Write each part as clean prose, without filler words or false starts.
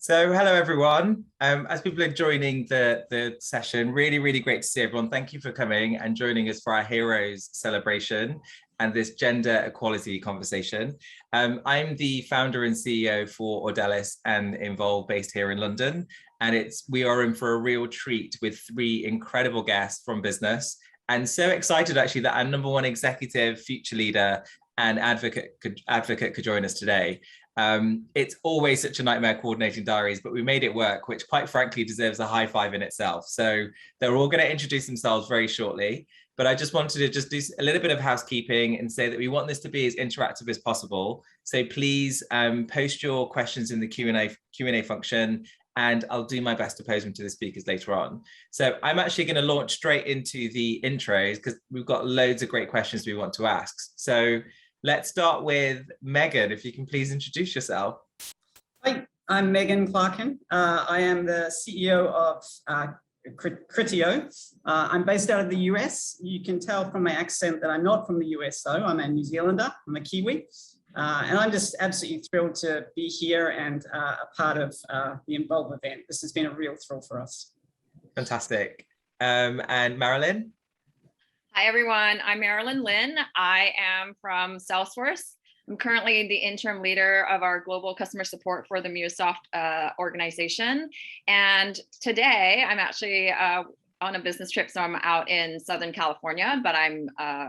So hello, everyone. As people are joining the session, really great to see everyone. Thank you for coming and joining us for our Heroes celebration and this gender equality conversation. I'm the founder and CEO for Audelis and Involve based here in London. And we are in for a real treat with three incredible guests from business. And so excited actually that our number one executive, future leader, and advocate could join us today. It's always such a nightmare coordinating diaries, but we made it work, which quite frankly deserves a high five in itself. So they're all going to introduce themselves very shortly, but I just wanted to just do a little bit of housekeeping and say that we want this to be as interactive as possible. So please post your questions in the Q&A function, and I'll do my best to pose them to the speakers later on. So I'm actually going to launch straight into the intros because we've got loads of great questions we want to ask. So let's start with Megan, if you can please introduce yourself. Hi, I'm Megan Clarkin. I am the CEO of Criteo. I'm based out of the US. You can tell from my accent that I'm not from the US though. I'm a New Zealander, I'm a Kiwi. And I'm just absolutely thrilled to be here and a part of the Involve event. This has been a real thrill for us. Fantastic. And Marilyn? Hi, everyone. I'm Marilyn Lynn. I am from Salesforce. I'm currently the interim leader of our global customer support for the MuleSoft organization. And today I'm actually on a business trip, so I'm out in Southern California, but I'm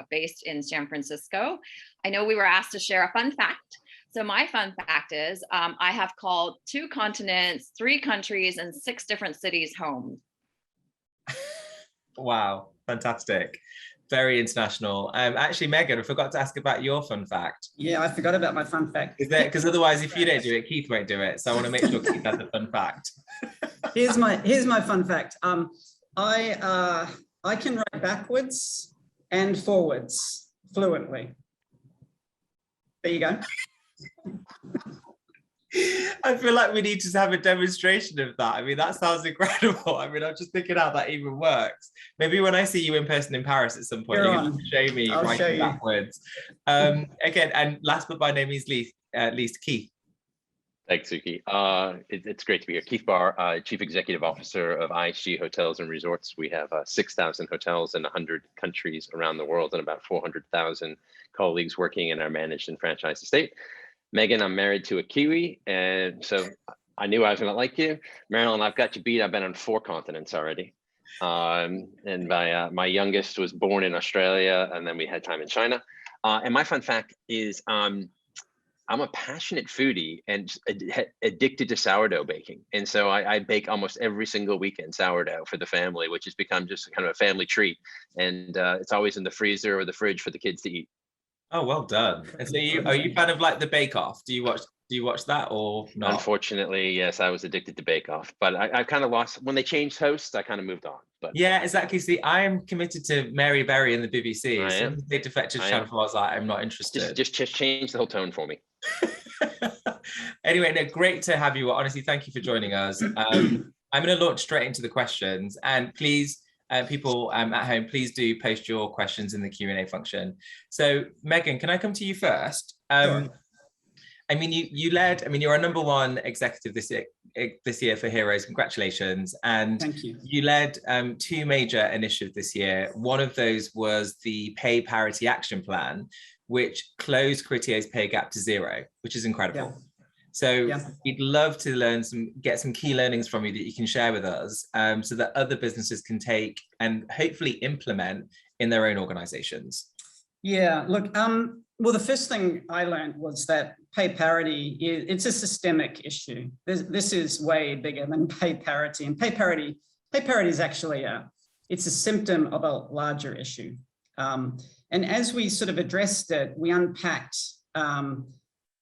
based in San Francisco. I know we were asked to share a fun fact. So my fun fact is I have called 2 continents, 3 countries, and 6 different cities home. Wow, fantastic. Very international. Actually, Megan, I forgot to ask about your fun fact. Yeah, I forgot about my fun fact. Is that because otherwise, if you don't do it, Keith won't do it. So I want to make sure Keith has a fun fact. Here's my fun fact. I can write backwards and forwards fluently. There you go. I feel like we need to have a demonstration of that. I mean, that sounds incredible. I mean, I'm just thinking how that even works. Maybe when I see you in person in Paris at some point, you can show me writing backwards. Again, and last but by no means least, Keith. Thanks, Suki. It's great to be here. Keith Barr, Chief Executive Officer of IHG Hotels and Resorts. We have 6,000 hotels in 100 countries around the world and about 400,000 colleagues working in our managed and franchised estate. Megan, I'm married to a Kiwi, and so I knew I was going to like you. Marilyn, I've got you beat. I've been on 4 continents already. And my youngest was born in Australia, and then we had time in China. And my fun fact is I'm a passionate foodie and addicted to sourdough baking. And so I bake almost every single weekend sourdough for the family, which has become just kind of a family treat. And it's always in the freezer or the fridge for the kids to eat. Oh, well done. And so are you kind of like the Bake Off? Do you watch that or not? Unfortunately, yes, I was addicted to Bake Off, but I kind of lost when they changed hosts. I kind of moved on. But yeah, exactly. See, I am committed to Mary Berry and the BBC. So they defected channel 4, I was like, I'm not interested. Just change the whole tone for me. Anyway, no, great to have you. Honestly, thank you for joining us. I'm going to launch straight into the questions, and please. People at home, please do post your questions in the Q&A function. So Megan, can I come to you first? Sure. I mean, you're our number one executive this year for Heroes. Congratulations. And thank you. You led 2 major initiatives this year. One of those was the Pay Parity Action Plan, which closed Criteo's pay gap to 0, which is incredible. Yeah. So we'd love to get some key learnings from you that you can share with us so that other businesses can take and hopefully implement in their own organizations. Yeah, look, well, the first thing I learned was that pay parity, it's a systemic issue. This is way bigger than pay parity. And pay parity is actually it's a symptom of a larger issue. And as we sort of addressed it, we unpacked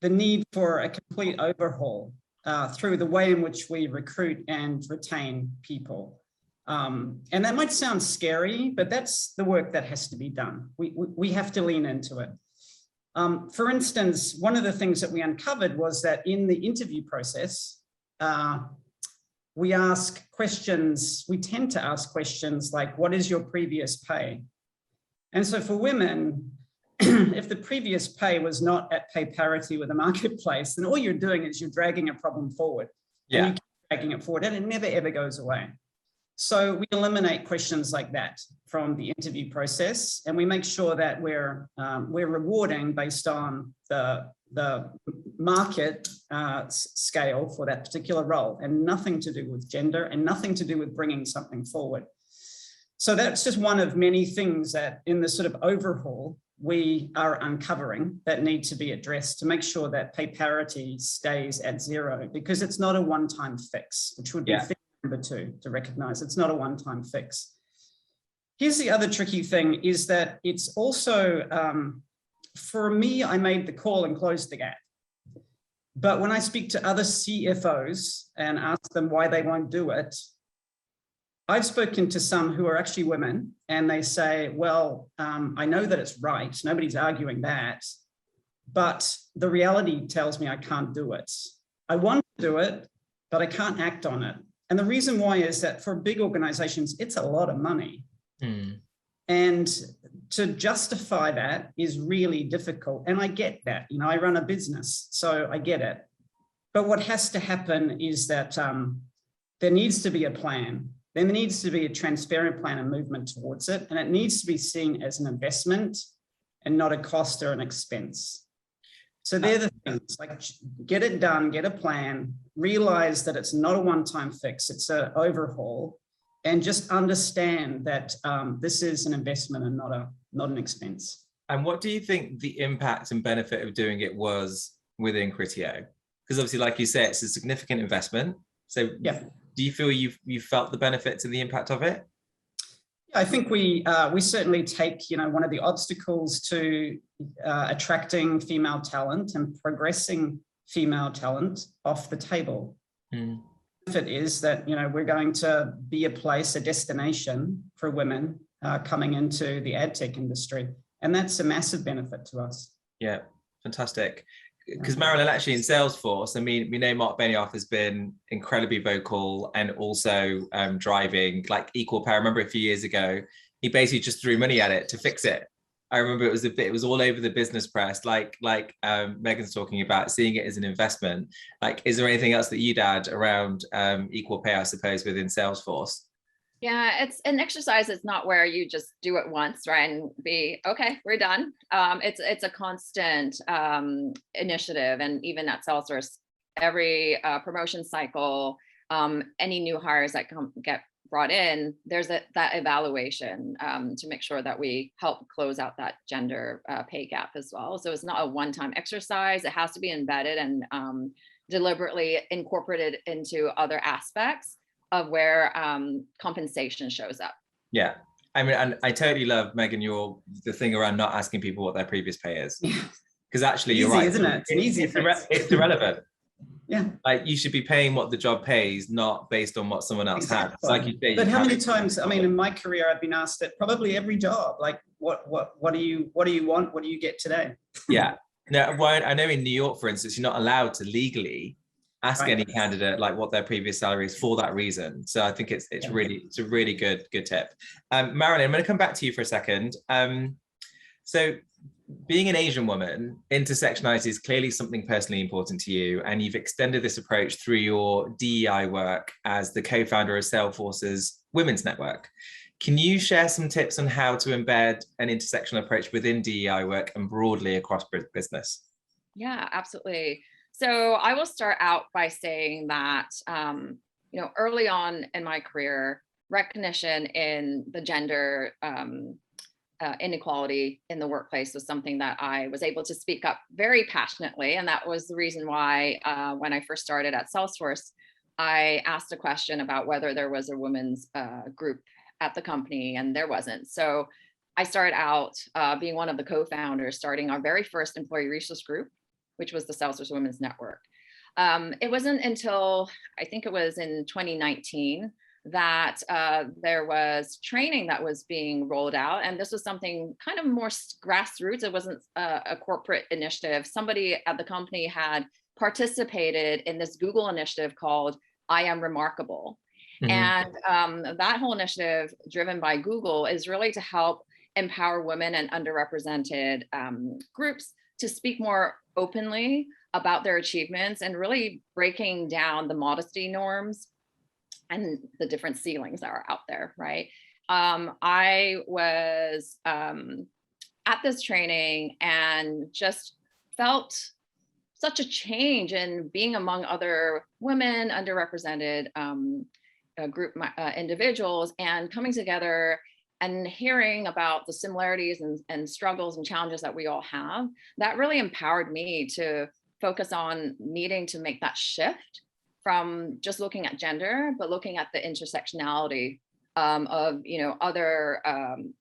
the need for a complete overhaul through the way in which we recruit and retain people. And that might sound scary, but that's the work that has to be done. We have to lean into it. For instance, one of the things that we uncovered was that in the interview process, we tend to ask questions like, what is your previous pay? And so for women, if the previous pay was not at pay parity with the marketplace, then all you're doing is you're dragging a problem forward. Yeah. And you keep dragging it forward and it never ever goes away. So we eliminate questions like that from the interview process, and we make sure that we're rewarding based on the market scale for that particular role, and nothing to do with gender and nothing to do with bringing something forward. So that's just one of many things that in the sort of overhaul we are uncovering that need to be addressed to make sure that pay parity stays at 0, because it's not a one-time fix, which would be thing number 2 to recognize. It's not a one-time fix. Here's the other tricky thing is that it's also, for me, I made the call and closed the gap. But when I speak to other CFOs and ask them why they won't do it, I've spoken to some who are actually women, and they say, well, I know that it's right. Nobody's arguing that. But the reality tells me I can't do it. I want to do it, but I can't act on it. And the reason why is that for big organizations, it's a lot of money. And to justify that is really difficult. And I get that. You know, I run a business, so I get it. But what has to happen is that there needs to be a plan. Then there needs to be a transparent plan and movement towards it. And it needs to be seen as an investment and not a cost or an expense. So they're the things, like get it done, get a plan, realize that it's not a one-time fix, it's an overhaul, and just understand that this is an investment and not an expense. And what do you think the impact and benefit of doing it was within Criteo? Because obviously, like you said, it's a significant investment. So do you feel you felt the benefits and the impact of it? I think we certainly take, you know, one of the obstacles to attracting female talent and progressing female talent off the table. If it is that, you know, we're going to be a place, a destination for women coming into the ad tech industry. And that's a massive benefit to us. Yeah, fantastic. Because Marilyn, actually in Salesforce, I mean, we know Mark Benioff has been incredibly vocal and also driving like equal pay. I remember a few years ago, he basically just threw money at it to fix it. I remember it was all over the business press, like Megan's talking about, seeing it as an investment. Like, is there anything else that you'd add around equal pay, I suppose, within Salesforce? Yeah, it's an exercise. It's not where you just do it once, right, and be okay, we're done. It's a constant initiative, and even at Salesforce, every promotion cycle, any new hires that get brought in, there's that evaluation to make sure that we help close out that gender pay gap as well. So it's not a one-time exercise. It has to be embedded and deliberately incorporated into other aspects of where compensation shows up. Yeah. I mean, and I totally love, Megan, the thing around not asking people what their previous pay is. Because actually, you're right. Isn't it? It's irrelevant. Yeah. Like, you should be paying what the job pays, not based on what someone else had. Like you say, but how many times, I mean, in my career, I've been asked at probably every job, like, what do you want? What do you get today? Yeah. No, well, I know in New York, for instance, you're not allowed to legally ask any candidate like what their previous salary is for that reason. So I think it's a really good tip. Marilyn, I'm going to come back to you for a second. So being an Asian woman, intersectionality is clearly something personally important to you, and you've extended this approach through your DEI work as the co-founder of Salesforce's Women's Network. Can you share some tips on how to embed an intersectional approach within DEI work and broadly across business? Yeah, absolutely. So I will start out by saying that, early on in my career, recognition in the gender inequality in the workplace was something that I was able to speak up very passionately. And that was the reason why when I first started at Salesforce, I asked a question about whether there was a women's group at the company, and there wasn't. So I started out being one of the co-founders, starting our very first employee resource group, which was the Salesforce Women's Network. It wasn't until, I think it was in 2019, that there was training that was being rolled out. And this was something kind of more grassroots. It wasn't a corporate initiative. Somebody at the company had participated in this Google initiative called I Am Remarkable. Mm-hmm. And that whole initiative, driven by Google, is really to help empower women and underrepresented groups to speak more openly about their achievements and really breaking down the modesty norms and the different ceilings that are out there, right? I was at this training and just felt such a change in being among other women, underrepresented group individuals, and coming together and hearing about the similarities and struggles and challenges that we all have. That really empowered me to focus on needing to make that shift from just looking at gender, but looking at the intersectionality of other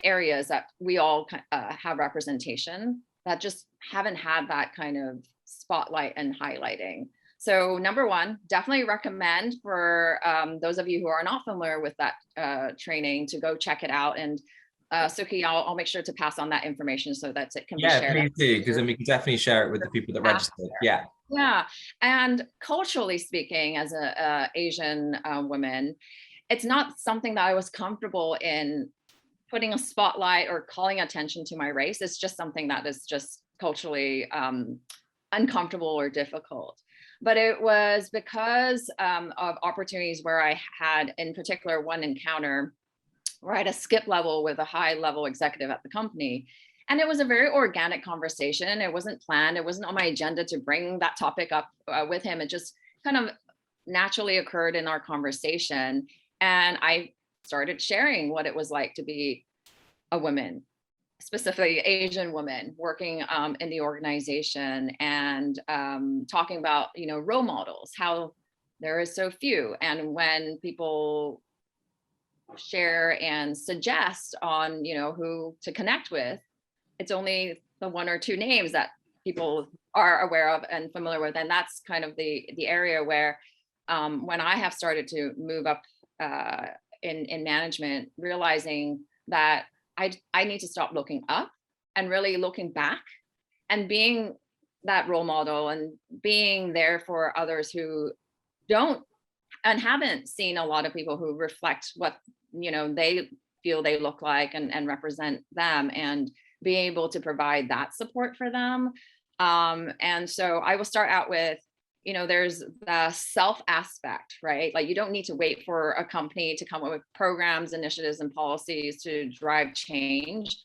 areas that we all have representation that just haven't had that kind of spotlight and highlighting. So number one, definitely recommend for those of you who are not familiar with that training to go check it out. And Suki, I'll make sure to pass on that information so that it can be shared. Yeah, please do, because then we can definitely share it with the people that registered. Yeah. Yeah, and culturally speaking, as a Asian woman, it's not something that I was comfortable in putting a spotlight or calling attention to my race. It's just something that is just culturally uncomfortable or difficult. But it was because of opportunities where I had, in particular, one encounter where I had a skip level with a high level executive at the company. And it was a very organic conversation. It wasn't planned. It wasn't on my agenda to bring that topic up with him. It just kind of naturally occurred in our conversation. And I started sharing what it was like to be a woman, specifically Asian woman, working in the organization, and talking about, role models, how there is so few. And when people share and suggest on, who to connect with, it's only the one or two names that people are aware of and familiar with. And that's kind of the area where when I have started to move up in management, realizing that I need to stop looking up and really looking back and being that role model and being there for others who don't and haven't seen a lot of people who reflect what they feel they look like and represent them, and being able to provide that support for them. And so I will start out with, there's the self aspect, right? Like, you don't need to wait for a company to come up with programs, initiatives, and policies to drive change.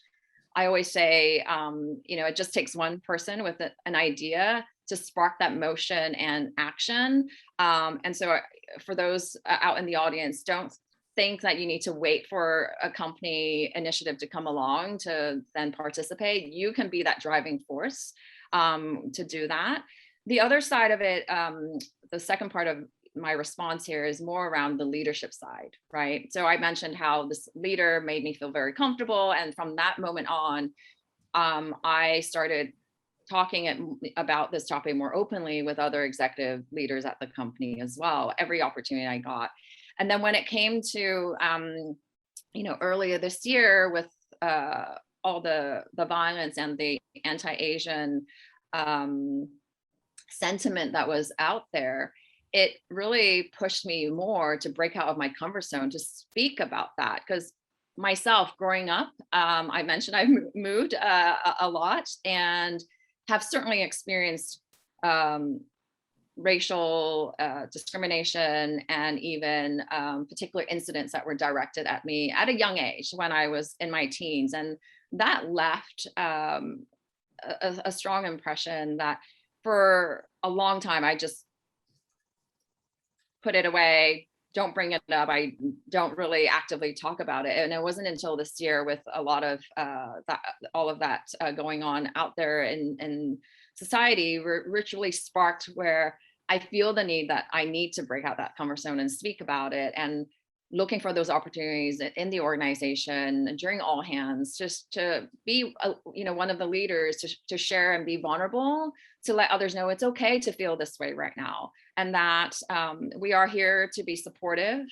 I always say, it just takes one person with an idea to spark that motion and action. And so for those out in the audience, don't think that you need to wait for a company initiative to come along to then participate. You can be that driving force to do that. The other side of it, the second part of my response here is more around the leadership side, right? So I mentioned how this leader made me feel very comfortable. And from that moment on, I started talking about this topic more openly with other executive leaders at the company as well, every opportunity I got. And then when it came to, earlier this year with all the violence and the anti-Asian sentiment that was out there, it really pushed me more to break out of my comfort zone to speak about that. Because myself growing up, I mentioned I moved a lot and have certainly experienced racial discrimination and even particular incidents that were directed at me at a young age when I was in my teens. And that left a strong impression that for a long time, I just put it away, don't bring it up. I don't really actively talk about it. And it wasn't until this year with a lot of all of that going on out there in society, ritually sparked where I feel the need that I need to break out that comfort zone and speak about it, and looking for those opportunities in the organization during all hands, just to be, one of the leaders to share and be vulnerable, to let others know it's okay to feel this way right now. And that we are here to be supportive,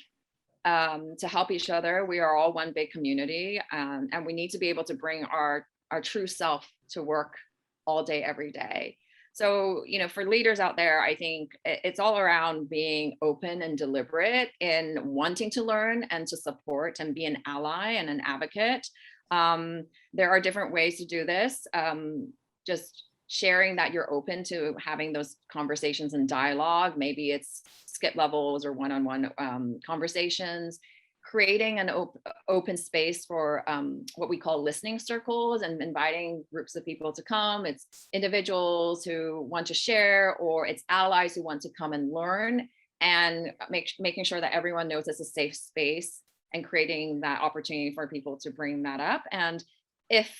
to help each other. We are all one big community, and we need to be able to bring our true self to work all day, every day. So, for leaders out there, I think it's all around being open and deliberate in wanting to learn and to support and be an ally and an advocate. There are different ways to do this. Just sharing that you're open to having those conversations and dialogue. Maybe it's skip levels or one-on-one conversations, creating an open space for what we call listening circles and inviting groups of people to come. It's individuals who want to share, or it's allies who want to come and learn, and making sure that everyone knows it's a safe space and creating that opportunity for people to bring that up. And if,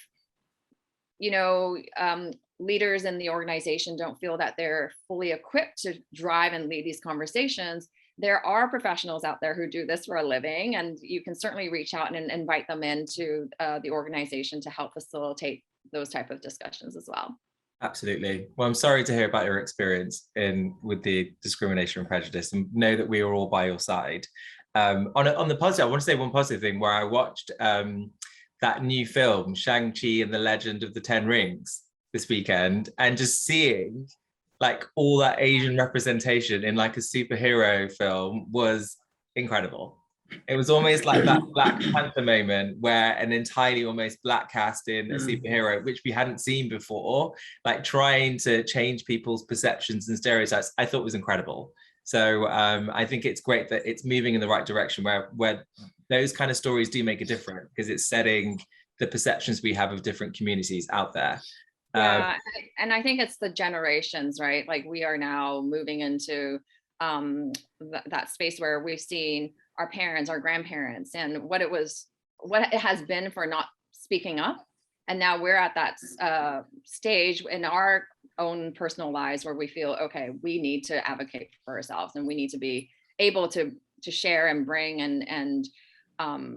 leaders in the organization don't feel that they're fully equipped to drive and lead these conversations, there are professionals out there who do this for a living, and you can certainly reach out and invite them into the organization to help facilitate those type of discussions as well. Absolutely. Well, I'm sorry to hear about your experience with the discrimination and prejudice, and know that we are all by your side. On the positive, I want to say one positive thing where I watched that new film, Shang-Chi and the Legend of the Ten Rings, this weekend, and just seeing like all that Asian representation in like a superhero film was incredible. It was almost like that Black Panther moment where an entirely almost Black cast in a superhero, which we hadn't seen before, like trying to change people's perceptions and stereotypes, I thought was incredible. So I think it's great that it's moving in the right direction where those kind of stories do make a difference, because it's setting the perceptions we have of different communities out there. Yeah, and I think it's the generations, right? Like we are now moving into that space where we've seen our parents, our grandparents, and what it has been for not speaking up. And now we're at that stage in our own personal lives where we feel, okay, we need to advocate for ourselves, and we need to be able to share and bring and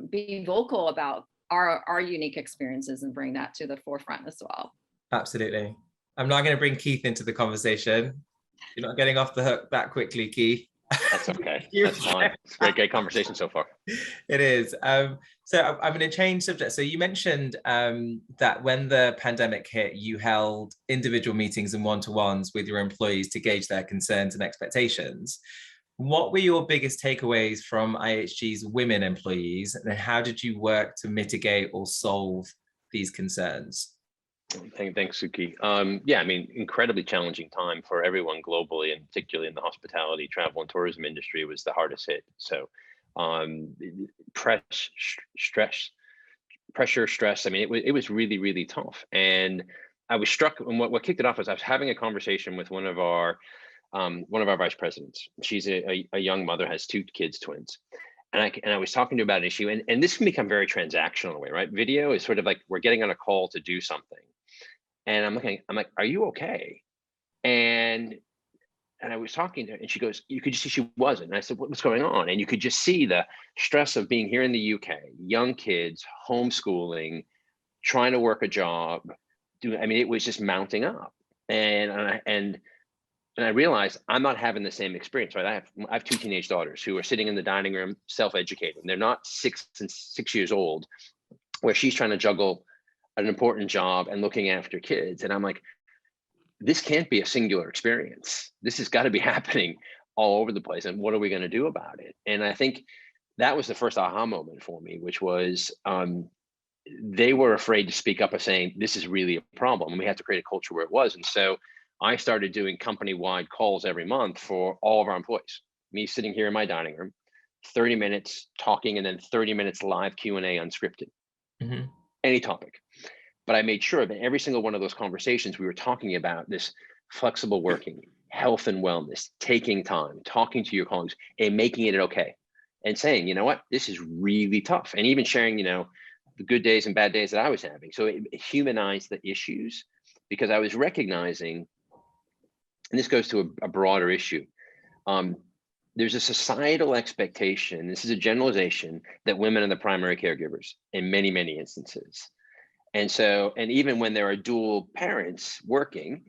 be vocal about our unique experiences and bring that to the forefront as well. Absolutely. I'm now going to bring Keith into the conversation. You're not getting off the hook that quickly, Keith. That's okay. That's fine. It's a great conversation so far. It is. So I'm going to change subject. So you mentioned that when the pandemic hit, you held individual meetings and one-to-ones with your employees to gauge their concerns and expectations. What were your biggest takeaways from IHG's women employees, and how did you work to mitigate or solve these concerns? Thanks, Suki. Yeah, I mean, incredibly challenging time for everyone globally, and particularly in the hospitality, travel, and tourism industry was the hardest hit. So pressure, stress. I mean, it was really, really tough. And I was struck, and what kicked it off was I was having a conversation with one of our vice presidents. She's a young mother, has 2 kids, twins. And I was talking to her about an issue, and this can become very transactional in a way, right? Video is sort of like we're getting on a call to do something. And I'm like, are you okay? And I was talking to her, and she goes, you could just see she wasn't. And I said, what's going on? And you could just see the stress of being here in the UK, young kids, homeschooling, trying to work a job. I mean, it was just mounting up. And I realized I'm not having the same experience, right? I have 2 teenage daughters who are sitting in the dining room, self-educating. They're not 6 years old, where she's trying to juggle an important job and looking after kids. And I'm like, this can't be a singular experience. This has got to be happening all over the place. And what are we going to do about it? And I think that was the first aha moment for me, which was they were afraid to speak up and saying, this is really a problem. And we have to create a culture where it was. And so I started doing company-wide calls every month for all of our employees. Me sitting here in my dining room, 30 minutes talking, and then 30 minutes live Q&A unscripted, any topic. But I made sure that every single one of those conversations, we were talking about this flexible working, health and wellness, taking time, talking to your colleagues, and making it okay. And saying, you know what, this is really tough. And even sharing, the good days and bad days that I was having. So it humanized the issues, because I was recognizing, and this goes to a broader issue. There's a societal expectation, this is a generalization, that women are the primary caregivers in many, many instances. And so, and even when there are dual parents working,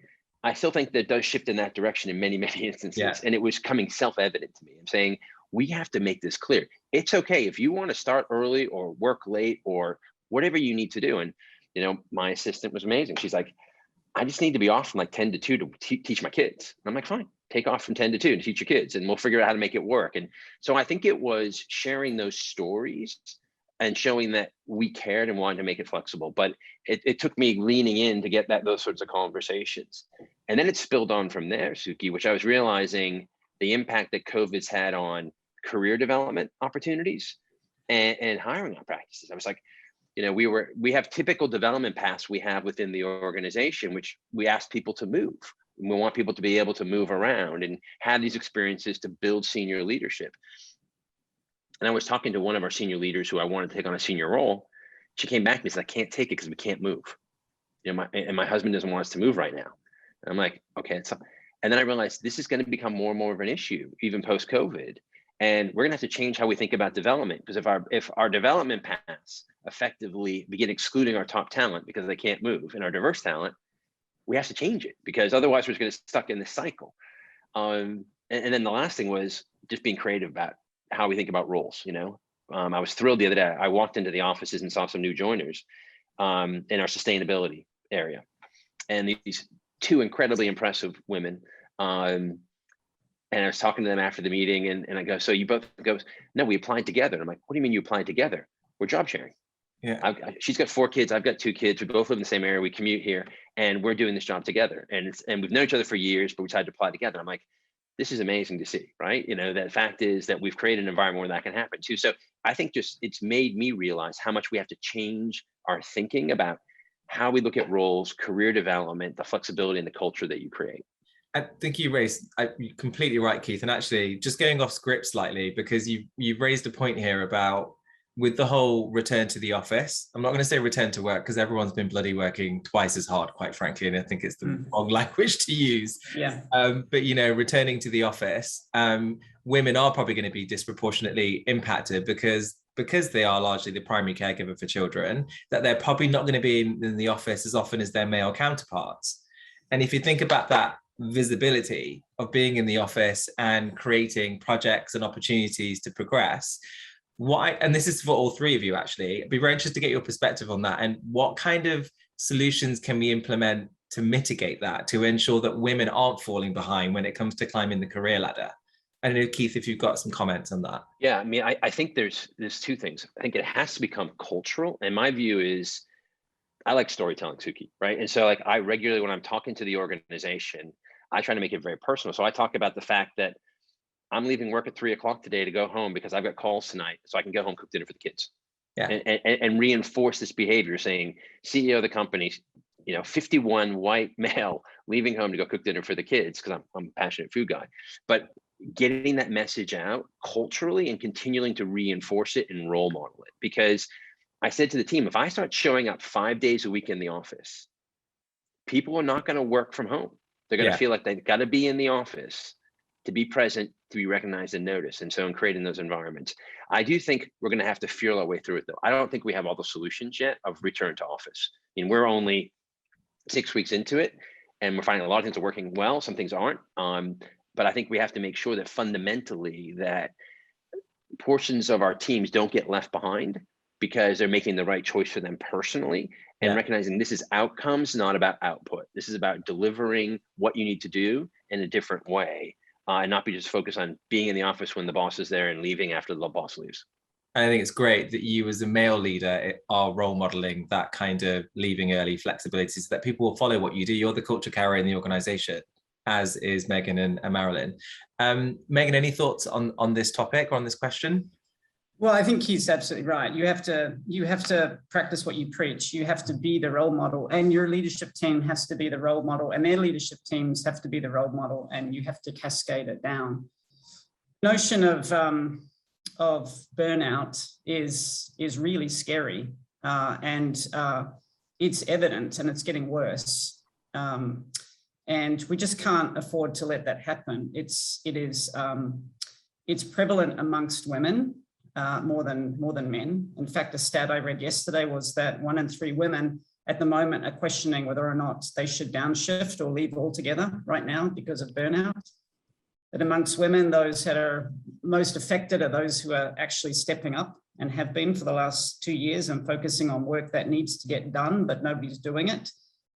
I still think that does shift in that direction in many, many instances. Yeah. And it was coming self-evident to me. I'm saying, we have to make this clear. It's okay if you want to start early or work late or whatever you need to do. And, my assistant was amazing. She's like, I just need to be off from like 10 to 2 to teach my kids. And I'm like, fine, take off from 10 to 2 to teach your kids, and we'll figure out how to make it work. And so I think it was sharing those stories and showing that we cared and wanted to make it flexible. But it took me leaning in to get those sorts of conversations. And then it spilled on from there, Suki, which I was realizing the impact that COVID's had on career development opportunities and hiring practices. I was like, you know, we have typical development paths we have within the organization, which we ask people to move. We want people to be able to move around and have these experiences to build senior leadership. And I was talking to one of our senior leaders who I wanted to take on a senior role. She came back to me and said, I can't take it because we can't move. You know, my husband doesn't want us to move right now. And I'm like, okay. And then I realized this is going to become more and more of an issue, even post-COVID. And we're going to have to change how we think about development, because if our development paths effectively begin excluding our top talent because they can't move, and our diverse talent, we have to change it, because otherwise we're going to get stuck in this cycle. And then the last thing was just being creative about how we think about roles. You know, I was thrilled the other day. I walked into the offices and saw some new joiners in our sustainability area, and these two incredibly impressive women. And I was talking to them after the meeting, and I go, so you both goes, no, we applied together. And I'm like, what do you mean you applied together? We're job sharing. Yeah. She's got 4 kids. I've got 2 kids. We both live in the same area. We commute here, and we're doing this job together. And we've known each other for years, but we decided to apply together. I'm like, this is amazing to see, right? You know, that fact is that we've created an environment where that can happen too. So I think just it's made me realize how much we have to change our thinking about how we look at roles, career development, the flexibility and the culture that you create. I think you're completely right, Keith. And actually, just going off script slightly, because you've raised a point here about with the whole return to the office. I'm not going to say return to work, because everyone's been bloody working twice as hard, quite frankly, and I think it's the wrong language to use. Yeah. But you know, returning to the office, women are probably going to be disproportionately impacted because they are largely the primary caregiver for children. That they're probably not going to be in the office as often as their male counterparts. And if you think about that visibility of being in the office and creating projects and opportunities to progress, and this is for all three of you actually, I'd be very interested to get your perspective on that, and what kind of solutions can we implement to mitigate that, to ensure that women aren't falling behind when it comes to climbing the career ladder. I don't know, Keith, if you've got some comments on that. Yeah, I mean, I think there's 2 things. I think it has to become cultural, and my view is I like storytelling, Suki, right? And so like I regularly, when I'm talking to the organization, I try to make it very personal. So I talk about the fact that I'm leaving work at 3 o'clock today to go home because I've got calls tonight, so I can go home, cook dinner for the kids. Yeah. And reinforce this behavior, saying CEO of the company, you know, 51 white male leaving home to go cook dinner for the kids, because I'm a passionate food guy. But getting that message out culturally and continuing to reinforce it and role model it. Because I said to the team, if I start showing up 5 days a week in the office, people are not going to work from home. They're going to feel like they've got to be in the office to be present, to be recognized and noticed. And so in creating those environments, I do think we're going to have to feel our way through it, though. I don't think we have all the solutions yet of return to office. I mean, we're only 6 weeks into it, and we're finding a lot of things are working well. Some things aren't. But I think we have to make sure that fundamentally that portions of our teams don't get left behind because they're making the right choice for them personally, and recognizing this is outcomes, not about output. This is about delivering what you need to do in a different way, and not be just focused on being in the office when the boss is there and leaving after the boss leaves. I think it's great that you as a male leader are role modeling that kind of leaving early flexibility, so that people will follow what you do. You're the culture carrier in the organization, as is Megan and Marilyn. Megan, any thoughts on this topic or on this question? Well, I think he's absolutely right. You have to practice what you preach. You have to be the role model, and your leadership team has to be the role model, and their leadership teams have to be the role model, and you have to cascade it down. The notion of burnout is really scary, and it's evident, and it's getting worse. And we just can't afford to let that happen. It's prevalent amongst women. More than men. In fact, a stat I read yesterday was that 1 in 3 women at the moment are questioning whether or not they should downshift or leave altogether right now because of burnout. That amongst women, those that are most affected are those who are actually stepping up and have been for the last 2 years and focusing on work that needs to get done, but nobody's doing it,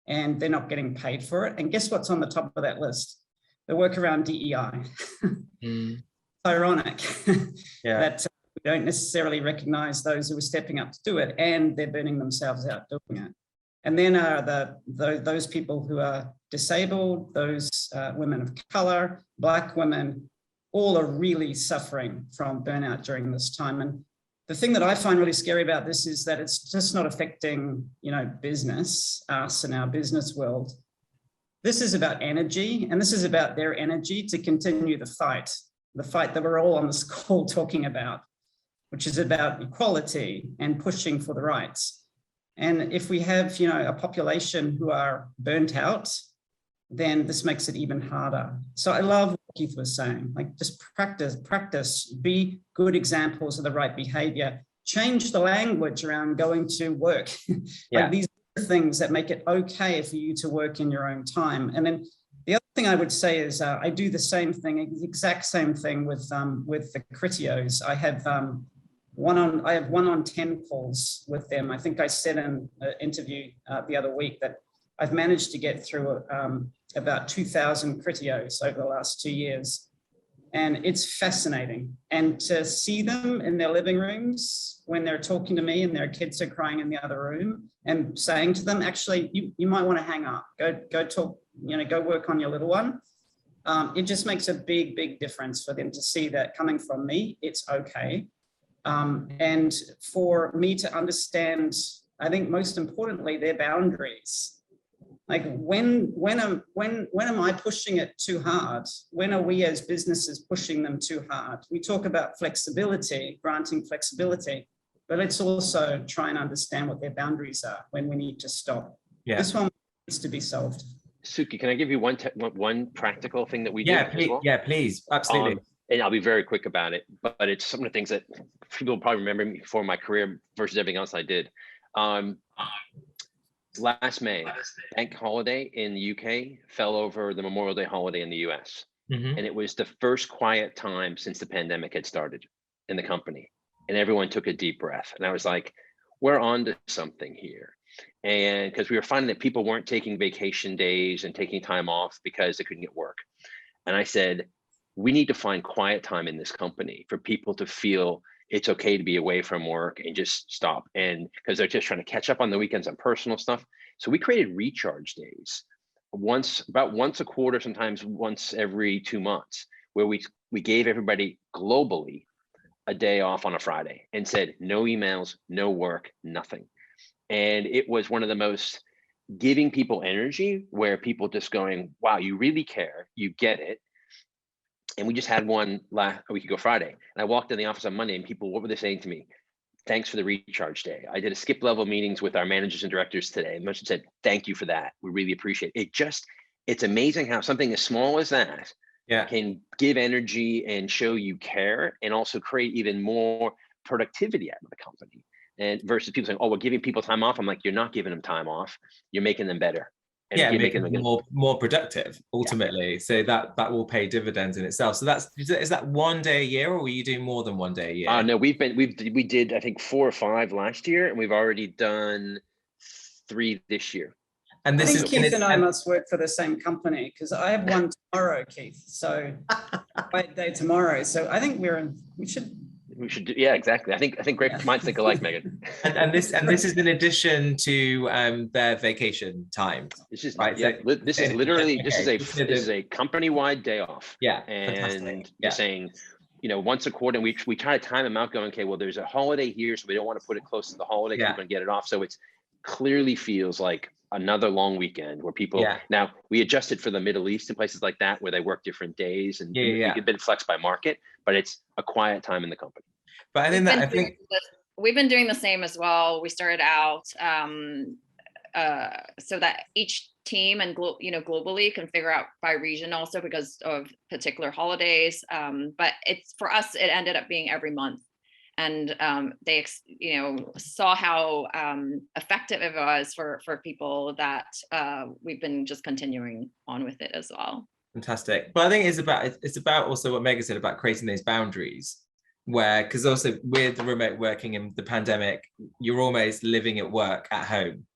and they're not getting paid for it. And guess what's on the top of that list? The work around DEI. Ironic that We don't necessarily recognize those who are stepping up to do it, and they're burning themselves out doing it. And then are those people who are disabled, those women of color, Black women, all are really suffering from burnout during this time. And the thing that I find really scary about this is that it's just not affecting, business, us and our business world. This is about energy, and this is about their energy to continue the fight that we're all on this call talking about, which is about equality and pushing for the rights. And if we have, a population who are burnt out, then this makes it even harder. So I love what Keith was saying, like just practice, be good examples of the right behavior, change the language around going to work. Like these are things that make it okay for you to work in your own time. And then the other thing I would say is I do the same thing, exact same thing with the Critios. I have one on 10 calls with them. I think I said in an interview the other week that I've managed to get through about 2,000 Critios over the last 2 years. And it's fascinating. And to see them in their living rooms when they're talking to me and their kids are crying in the other room and saying to them, actually, you might want to hang up, go talk, go work on your little one. It just makes a big, big difference for them to see that coming from me, it's okay. And for me to understand, I think most importantly, their boundaries. Like when am I pushing it too hard? When are we as businesses pushing them too hard? We talk about flexibility, granting flexibility, but let's also try and understand what their boundaries are when we need to stop. Yeah. This one needs to be solved. Suki, can I give you one practical thing that we do? Please, yeah, please, absolutely. And I'll be very quick about it, but it's some of the things that people probably remember me for my career versus everything else I did. Last May, bank holiday in the UK fell over the Memorial Day holiday in the US. And it was the first quiet time since the pandemic had started in the company. And everyone took a deep breath. And I was like, we're on to something here. And because we were finding that people weren't taking vacation days and taking time off because they couldn't get work. And I said, we need to find quiet time in this company for people to feel it's okay to be away from work and just stop. And because they're just trying to catch up on the weekends on personal stuff. So we created recharge days about once a quarter, sometimes once every 2 months, where we gave everybody globally a day off on a Friday and said, no emails, no work, nothing. And it was one of the most giving people energy where people just going, wow, you really care, you get it. And we just had one a week ago Friday. And I walked in the office on Monday and people, what were they saying to me? Thanks for the recharge day. I did a skip level meetings with our managers and directors today. And Merchant said, thank you for that. We really appreciate it. It's amazing how something as small as that can give energy and show you care and also create even more productivity out of the company. And versus people saying, oh, we're giving people time off. I'm like, you're not giving them time off. You're making them better. And making them more productive ultimately. So that will pay dividends in itself. So is that 1 day a year, or were you doing more than 1 day a year? No, we did I think 4 or 5 last year, and we've already done 3 this year. And I think Keith and I must work for the same company, because I have one tomorrow, Keith. So white day tomorrow. So I think we should do, yeah, exactly. I think great minds think alike, Megan. and this is in addition to their vacation time. This is right. This is a company-wide day off. Yeah, and you're saying, once a quarter, and we try to time them out, going, okay, well, there's a holiday here, so we don't want to put it close to the holiday. We're going to get it off, so it's clearly feels like another long weekend where people. Now we adjusted for the Middle East and places like that where they work different days, and we've been flexed by market, but it's a quiet time in the company. But I think we've been doing the same as well. We started out so that each team and globally can figure out by region also because of particular holidays. But it's for us, it ended up being every month, and they saw how effective it was for people that we've been just continuing on with it as well. Fantastic. But I think it's about also what Megan said about creating those boundaries. Because also with the remote working and the pandemic, you're almost living at work at home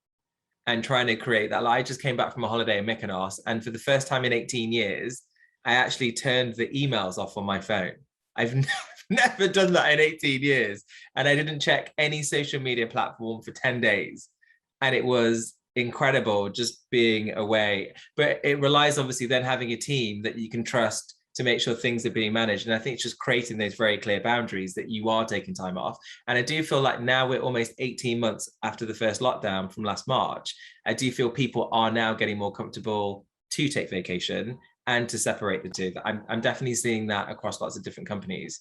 and trying to create that. Like I just came back from a holiday in Mykonos, and for the first time in 18 years, I actually turned the emails off on my phone. I've Never done that in 18 years. And I didn't check any social media platform for 10 days. And it was incredible just being away. But it relies obviously then having a team that you can trust to make sure things are being managed. And I think it's just creating those very clear boundaries that you are taking time off. And I do feel like now we're almost 18 months after the first lockdown from last March. I do feel people are now getting more comfortable to take vacation and to separate the two. I'm definitely seeing that across lots of different companies.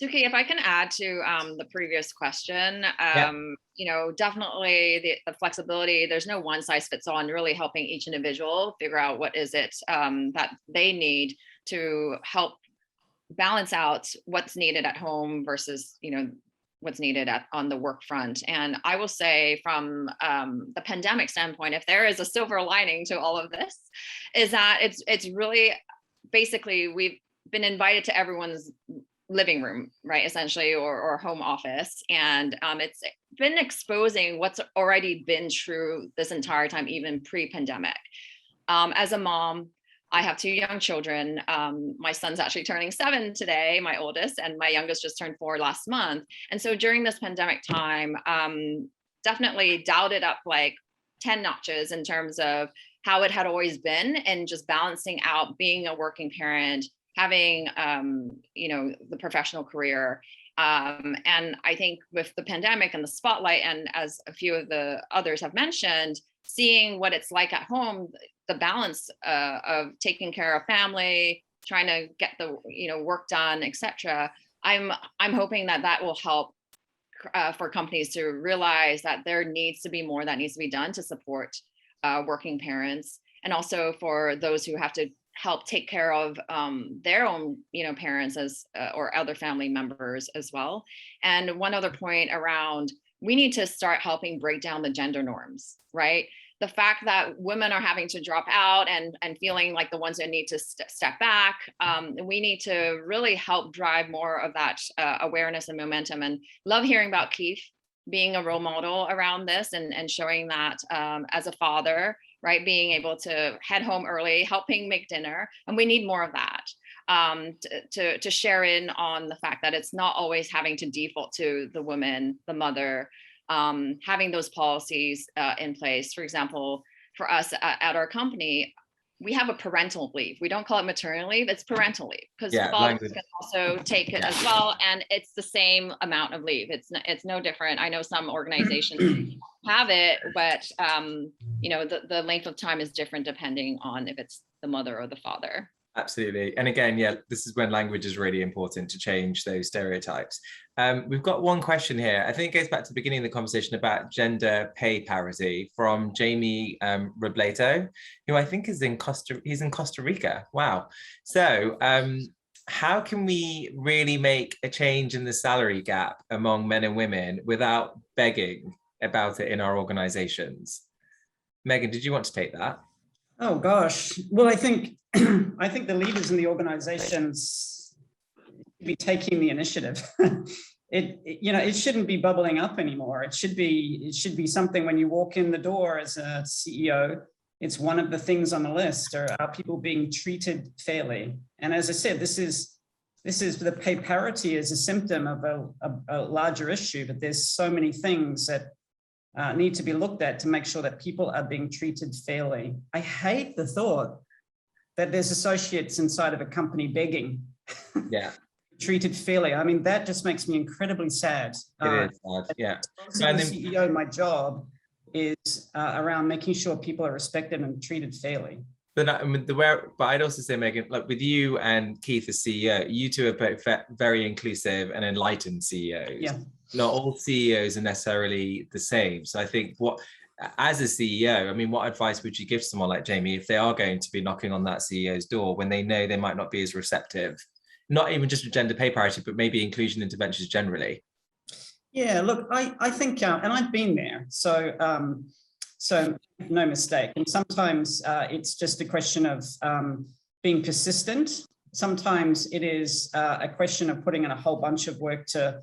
Suki, if I can add to the previous question, you know, definitely the flexibility, there's no one size fits all, and really helping each individual figure out what is it that they need to help balance out what's needed at home versus, you know, what's needed on the work front. And I will say from the pandemic standpoint, if there is a silver lining to all of this, is that it's really basically we've been invited to everyone's living room, right, essentially, or home office. And it's been exposing what's already been true this entire time, even pre-pandemic. As a mom, I have 2 young children. My son's actually turning 7 today, my oldest, and my youngest just turned 4 last month. And so during this pandemic time, definitely dialed it up like 10 notches in terms of how it had always been, and just balancing out being a working parent, having, you know, the professional career. And I think with the pandemic and the spotlight, and as a few of the others have mentioned, seeing what it's like at home, the balance of taking care of family, trying to get the, you know, work done, etc. I'm hoping that will help for companies to realize that there needs to be more that needs to be done to support working parents, and also for those who have to help take care of their own, you know, parents as or other family members as well. And one other point around, we need to start helping break down the gender norms, right? The fact that women are having to drop out and feeling like the ones that need to step back, we need to really help drive more of that awareness and momentum. And love hearing about Keith being a role model around this, and showing that as a father, right, being able to head home early, helping make dinner, and we need more of that, to share in on the fact that it's not always having to default to the woman, the mother, having those policies in place. For example, for us at our company, we have a parental leave. We don't call it maternity leave, it's parental leave, because fathers can also take it as well, and it's the same amount of leave. It's no different. I know some organizations have it, but you know, the length of time is different depending on if it's the mother or the father. Absolutely. And again, yeah, this is when language is really important to change those stereotypes. We've got one question here. I think it goes back to the beginning of the conversation about gender pay parity, from Jamie Robleto, who I think is in Costa Rica. Wow. So how can we really make a change in the salary gap among men and women without begging about it in our organizations? Megan, did you want to take that? Oh gosh. Well, I think the leaders in the organizations should be taking the initiative. It shouldn't be bubbling up anymore. It should be something when you walk in the door as a CEO. It's one of the things on the list. Are people being treated fairly? And as I said, this is the pay parity is a symptom of a larger issue, but there's so many things that need to be looked at to make sure that people are being treated fairly. I hate the thought that there's associates inside of a company begging. Yeah. Treated fairly. I mean, that just makes me incredibly sad. It is sad, yeah. As a CEO, my job is around making sure people are respected and treated fairly. But I'd also say, Megan, like with you and Keith as CEO, you two are both very inclusive and enlightened CEOs. Yeah. Not all CEOs are necessarily the same. So I think as a CEO, I mean, what advice would you give someone like Jamie if they are going to be knocking on that CEO's door when they know they might not be as receptive, not even just with gender pay parity, but maybe inclusion interventions generally? Yeah, look, I think, and I've been there, so no mistake. And sometimes it's just a question of being persistent. Sometimes it is a question of putting in a whole bunch of work to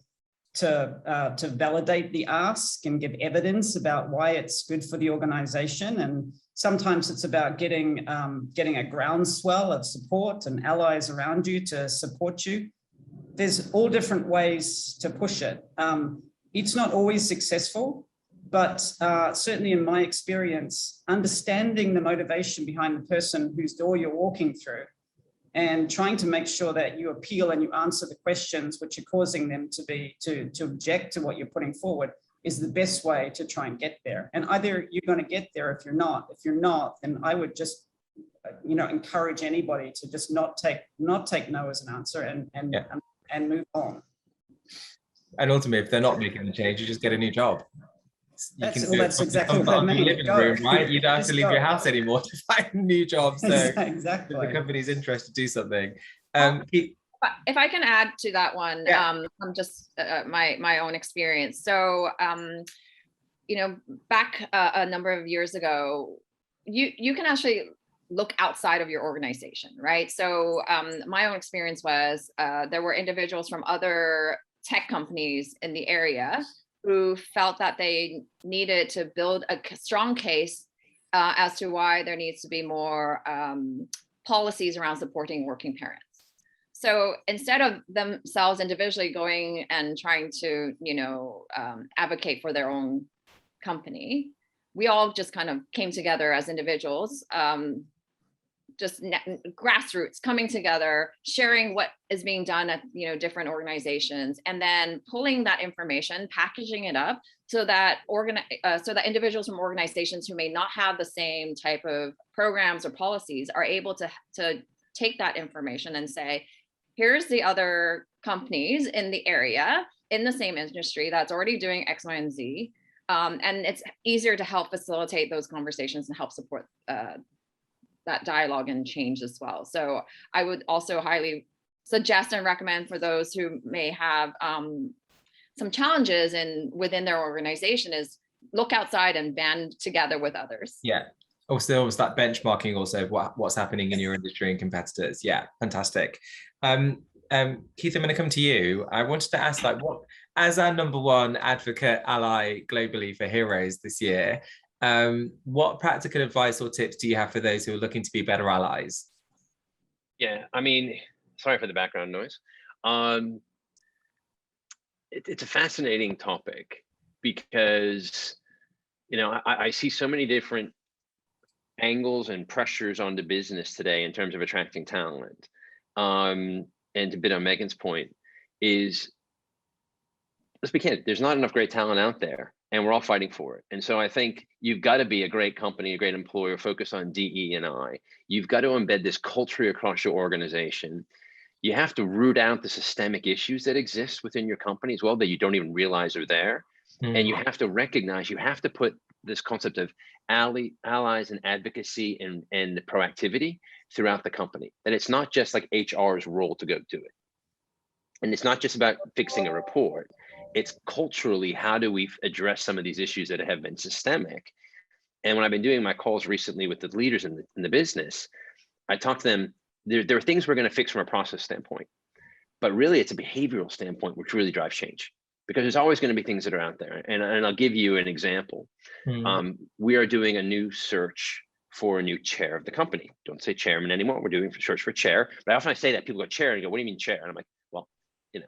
validate the ask and give evidence about why it's good for the organization. And sometimes it's about getting a groundswell of support and allies around you to support you. there's all different ways to push it. It's not always successful, but certainly in my experience, understanding the motivation behind the person whose door you're walking through and trying to make sure that you appeal and you answer the questions which are causing them to object to what you're putting forward is the best way to try and get there. And either you're going to get there if you're not. If you're not, then I would just encourage anybody to just not take no as an answer and move on. And ultimately, if they're not making the change, you just get a new job. That's exactly what I mean. Living room, right? You don't have to leave your house anymore to find a new job. So exactly. if the company's interested, do something. If I can add to that one, from just my own experience. So, back a number of years ago, you can actually look outside of your organization, right? So my own experience was there were individuals from other tech companies in the area who felt that they needed to build a strong case as to why there needs to be more policies around supporting working parents. So instead of themselves individually going and trying to, advocate for their own company, we all just kind of came together as individuals, just grassroots coming together, sharing what is being done at different organizations, and then pulling that information, packaging it up so that individuals from organizations who may not have the same type of programs or policies are able to take that information and say, here's the other companies in the area in the same industry that's already doing X, Y, and Z. And it's easier to help facilitate those conversations and help support that dialogue and change as well. So I would also highly suggest and recommend for those who may have some challenges within their organization is look outside and band together with others. Yeah. Also, almost that benchmarking also what's happening in your industry and competitors. Yeah, fantastic. Keith, I'm going to come to you. I wanted to ask, what, as our #1 advocate ally globally for Heroes this year, what practical advice or tips do you have for those who are looking to be better allies? Yeah, I mean, sorry for the background noise. It's a fascinating topic because, I see so many different angles and pressures on the business today in terms of attracting talent. And to bit on Megan's point is, let's be candid, there's not enough great talent out there and we're all fighting for it. And so I think you've got to be a great company, a great employer, focus on DE&I. You've got to embed this culture across your organization. You have to root out the systemic issues that exist within your company as well that you don't even realize are there. And you have to recognize, you have to put this concept of allies and advocacy and proactivity throughout the company. That it's not just like HR's role to go do it. And it's not just about fixing a report. It's culturally, how do we address some of these issues that have been systemic? And when I've been doing my calls recently with the leaders in the business, I talk to them, there are things we're going to fix from a process standpoint, but really it's a behavioral standpoint which really drives change, because there's always going to be things that are out there. And I'll give you an example. We are doing a new search for a new chair of the company. Don't say chairman anymore. We're doing a search for chair. But often I say that, people go chair and go, what do you mean chair? And I'm like, well, it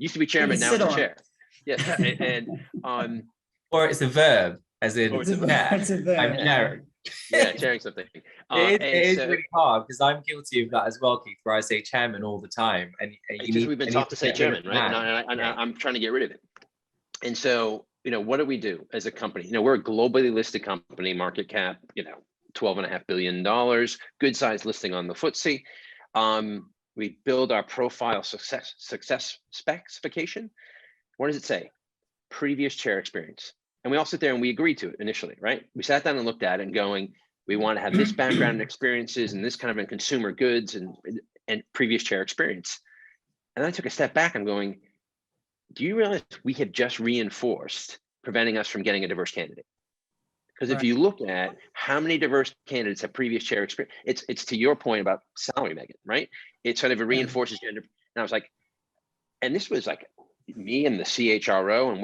used to be chairman, now it's a chair. Yeah, or it's a verb, as in it's a verb. I'm chairing. Yeah, chairing something. It is really hard because I'm guilty of that as well, Keith, where I say chairman all the time. And we've been taught to say chairman, right? And I'm trying to get rid of it. And so, what do we do as a company? We're a globally listed company, market cap, $12.5 billion, good size listing on the FTSE. We build our profile success specification. What does it say? Previous chair experience. And we all sit there and we agreed to it initially, right? We sat down and looked at it and going, we want to have this background and experiences and this kind of in consumer goods and previous chair experience. And I took a step back and going, do you realize we have just reinforced preventing us from getting a diverse candidate? Because if you look at how many diverse candidates have previous chair experience, it's to your point about salary, Megan, right? It sort of reinforces gender. And I was like, and this was like me and the CHRO, and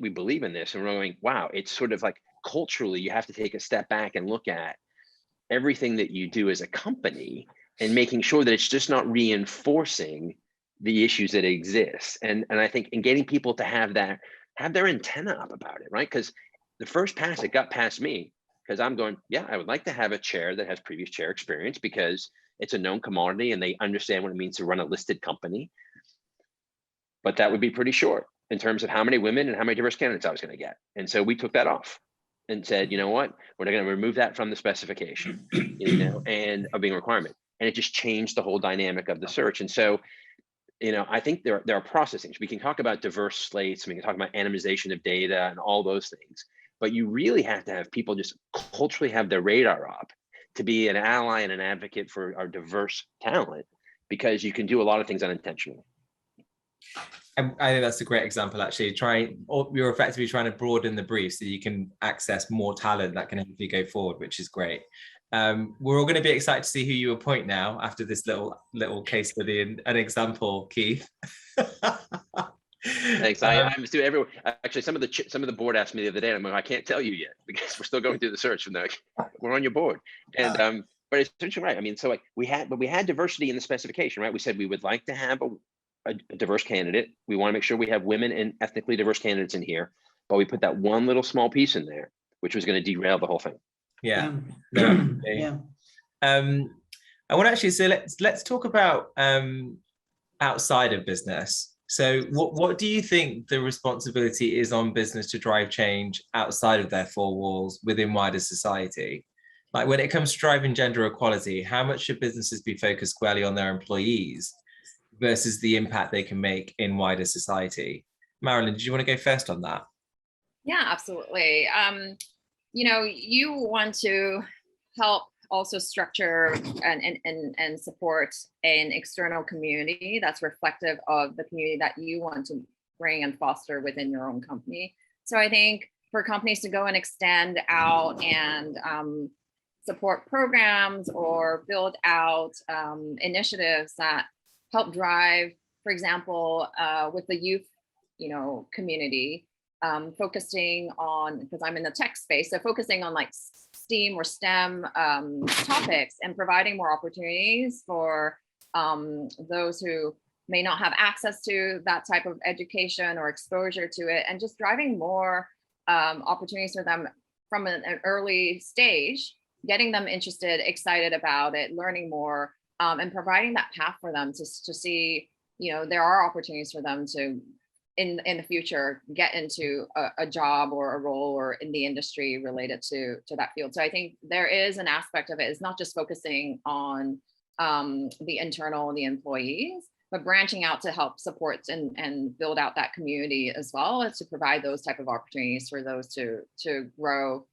we believe in this, and we're going, wow, it's sort of like culturally, you have to take a step back and look at everything that you do as a company and making sure that it's just not reinforcing the issues that exist. And I think in getting people to have their antenna up about it, right? Because the first pass, it got past me, because I'm going, yeah, I would like to have a chair that has previous chair experience, because it's a known commodity and they understand what it means to run a listed company. But that would be pretty short in terms of how many women and how many diverse candidates I was going to get. And so we took that off and said, you know what, we're going to remove that from the specification, and of being a requirement. And it just changed the whole dynamic of the search. And so, I think there are process things. We can talk about diverse slates, we can talk about anonymization of data and all those things, but you really have to have people just culturally have their radar up to be an ally and an advocate for our diverse talent, because you can do a lot of things unintentionally. I think that's a great example, actually. You're effectively trying to broaden the brief so you can access more talent that can help you go forward, which is great. We're all going to be excited to see who you appoint now after this little case study and an example, Keith. Thanks. I'm doing everyone. Actually, some of the board asked me the other day, and I'm like, I can't tell you yet because we're still going through the search. And we're on your board. And but it's essentially right. I mean, so like we had diversity in the specification, right? We said we would like to have a diverse candidate. We want to make sure we have women and ethnically diverse candidates in here, but we put that one little small piece in there, which was going to derail the whole thing. Yeah. Yeah. I want to actually say let's talk about outside of business. So what do you think the responsibility is on business to drive change outside of their four walls within wider society? Like when it comes to driving gender equality, how much should businesses be focused squarely on their employees versus the impact they can make in wider society? Marilyn, did you want to go first on that? Yeah, absolutely. You want to help also structure and support an external community that's reflective of the community that you want to bring and foster within your own company. So I think for companies to go and extend out and support programs or build out initiatives that help drive, for example, with the youth, community, focusing on, because I'm in the tech space, so focusing on like STEAM or STEM topics and providing more opportunities for those who may not have access to that type of education or exposure to it, and just driving more opportunities for them from an early stage, getting them interested, excited about it, learning more, and providing that path for them to see, there are opportunities for them to in the future get into a job or a role or in the industry related to that field. So I think there is an aspect of it. It's not just focusing on the internal, the employees, but branching out to help support and build out that community as well, as to provide those type of opportunities for those to grow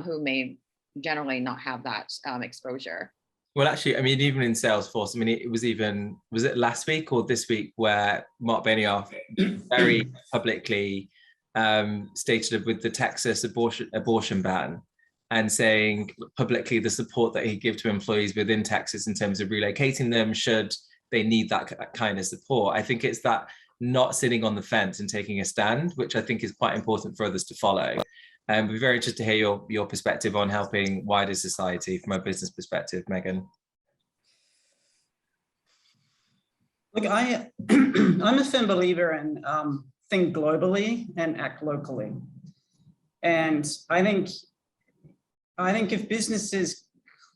who may generally not have that exposure. Well, actually, I mean, even in Salesforce, I mean, was it last week or this week where Mark Benioff very publicly stated with the Texas abortion ban and saying publicly the support that he gives to employees within Texas in terms of relocating them should they need that kind of support. I think it's that not sitting on the fence and taking a stand, which I think is quite important for others to follow. We'd be very interested to hear your perspective on helping wider society from a business perspective, Megan. Look, I'm a firm believer in think globally and act locally. And I think if businesses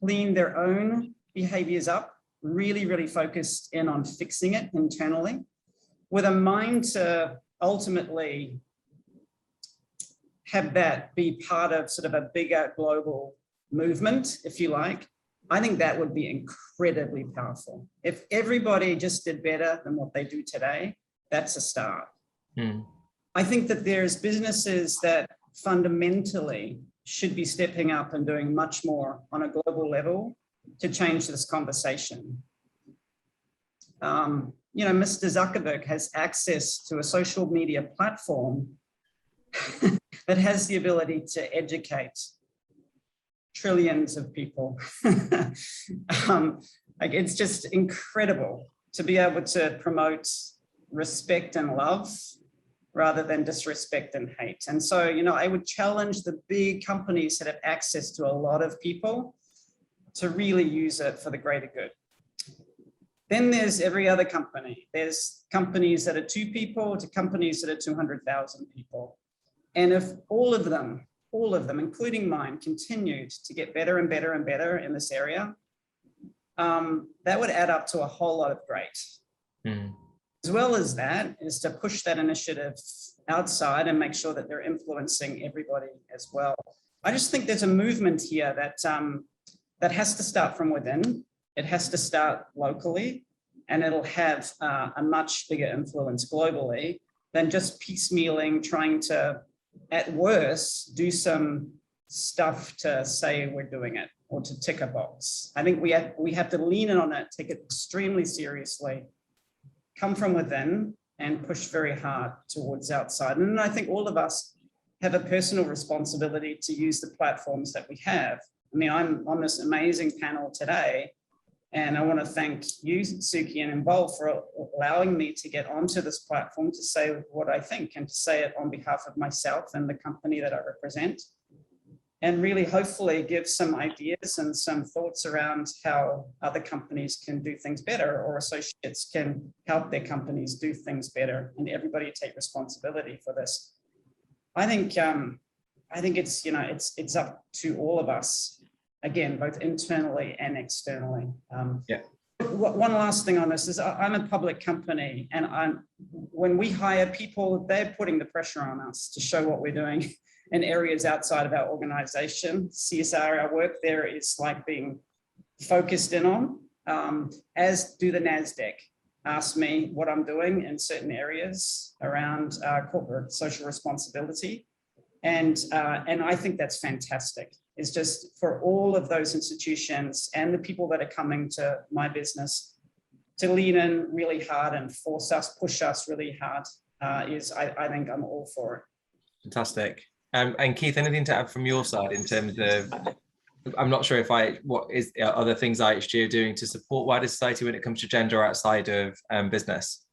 clean their own behaviors up, really focused in on fixing it internally, with a mind to ultimately have that be part of sort of a bigger global movement, if you like, I think that would be incredibly powerful. If everybody just did better than what they do today, that's a start. I think that there's businesses that fundamentally should be stepping up and doing much more on a global level to change this conversation. Mr. Zuckerberg has access to a social media platform that has the ability to educate trillions of people. It's just incredible to be able to promote respect and love rather than disrespect and hate. And so, I would challenge the big companies that have access to a lot of people to really use it for the greater good. Then there's every other company. There's companies that are 2 people to companies that are 200,000 people. And if all of them, including mine, continued to get better and better and better in this area, that would add up to a whole lot of great. As well as that is to push that initiative outside and make sure that they're influencing everybody as well. I just think there's a movement here that that has to start from within. It has to start locally, and it'll have a much bigger influence globally than just piecemealing, trying to, at worst, do some stuff to say we're doing it or to tick a box. I think we have to lean in on it, take it extremely seriously, come from within and push very hard towards outside. And I think all of us have a personal responsibility to use the platforms that we have. I mean, I'm on this amazing panel today, and I want to thank you, Suki and Invol, for allowing me to get onto this platform to say what I think and to say it on behalf of myself and the company that I represent. And really, hopefully, give some ideas and some thoughts around how other companies can do things better, or associates can help their companies do things better, and everybody take responsibility for this. I think it's, you know, it's up to all of us, again, both internally and externally. One last thing on this is I'm a public company, and when we hire people, they're putting the pressure on us to show what we're doing in areas outside of our organization. CSR, our work there is like being focused in on, as do the NASDAQ. Ask me what I'm doing in certain areas around corporate social responsibility. And I think that's fantastic. It's just for all of those institutions and the people that are coming to my business to lean in really hard and force us, push us really hard, I think I'm all for it. Fantastic. And Keith, anything to add from your side in terms of, I'm not sure what is other things IHG are doing to support wider society when it comes to gender outside of business?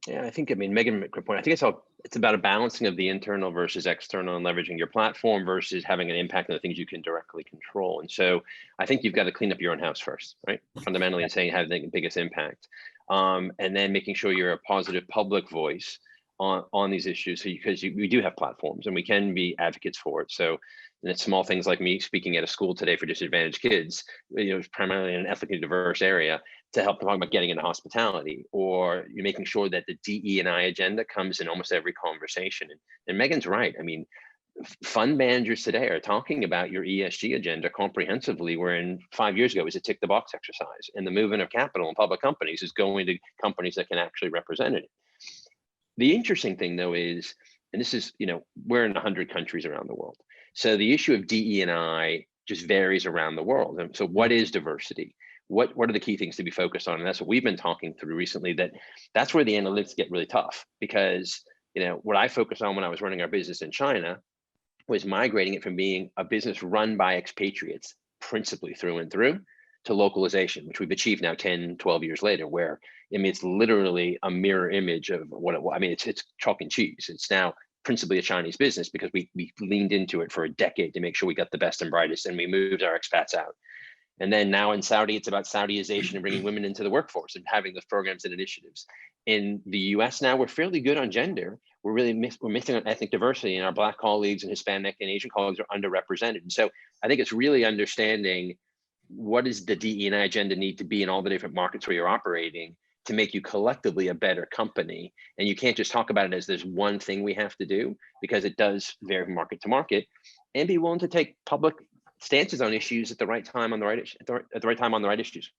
Yeah, I mean, Megan made a good point. I think it's about a balancing of the internal versus external, and leveraging your platform versus having an impact on the things you can directly control. And so I think you've got to clean up your own house first, right? Fundamentally, and saying have the biggest impact. And then making sure you're a positive public voice on these issues, because we do have platforms and we can be advocates for it. So, and it's small things like me speaking at a school today for disadvantaged kids, you know, primarily in an ethnically diverse area, to help talk about getting into hospitality, or you're making sure that the DE&I agenda comes in almost every conversation. And Megan's right. I mean, fund managers today are talking about your ESG agenda comprehensively, wherein 5 years ago it was a tick the box exercise. And the movement of capital in public companies is going to companies that can actually represent it. The interesting thing, though, is, and this is, you know, we're in 100 countries around the world. So the issue of DE&I just varies around the world. And so what is diversity? What are the key things to be focused on? And that's what we've been talking through recently, that's where the analytics get really tough, because, you know, what I focused on when I was running our business in China was migrating it from being a business run by expatriates, principally through and through, to localization, which we've achieved now 10, 12 years later, where, I mean, it's literally a mirror image of what it was. I mean, it's chalk and cheese. It's now principally a Chinese business because we leaned into it for a decade to make sure we got the best and brightest, and we moved our expats out. And then now in Saudi, it's about Saudiization and bringing women into the workforce and having those programs and initiatives. In the US now, we're fairly good on gender. We're missing on ethnic diversity, and our Black colleagues and Hispanic and Asian colleagues are underrepresented. And so I think it's really understanding what does the DE&I agenda need to be in all the different markets where you're operating to make you collectively a better company. And you can't just talk about it as there's one thing we have to do, because it does vary market to market, and be willing to take public stances on issues at the right time on the right issues.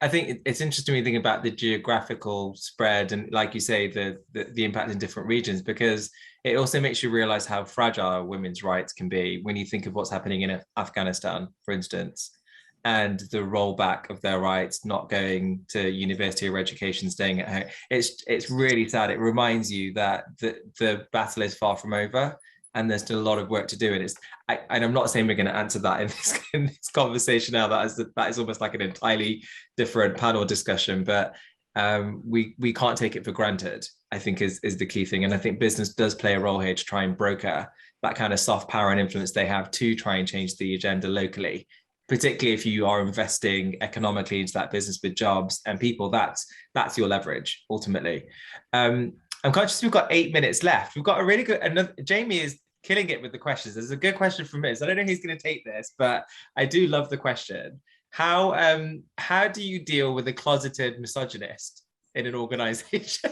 I think it's interesting when you think about the geographical spread and, like you say, the impact in different regions, because it also makes you realize how fragile women's rights can be when you think of what's happening in Afghanistan, for instance, and the rollback of their rights, not going to university or education, staying at home. It's really sad. It reminds you that the battle is far from over, and there's still a lot of work to do. And I'm not saying we're going to answer that in this conversation now. That is almost like an entirely different panel discussion, but we can't take it for granted, I think is the key thing. And I think business does play a role here to try and broker that kind of soft power and influence they have to try and change the agenda locally, particularly if you are investing economically into that business with jobs and people, that's your leverage ultimately. I'm conscious we've got 8 minutes left. We've got a really good, Jamie is killing it with the questions. There's a good question from Miz. I don't know who's going to take this, but I do love the question. How do you deal with a closeted misogynist in an organization?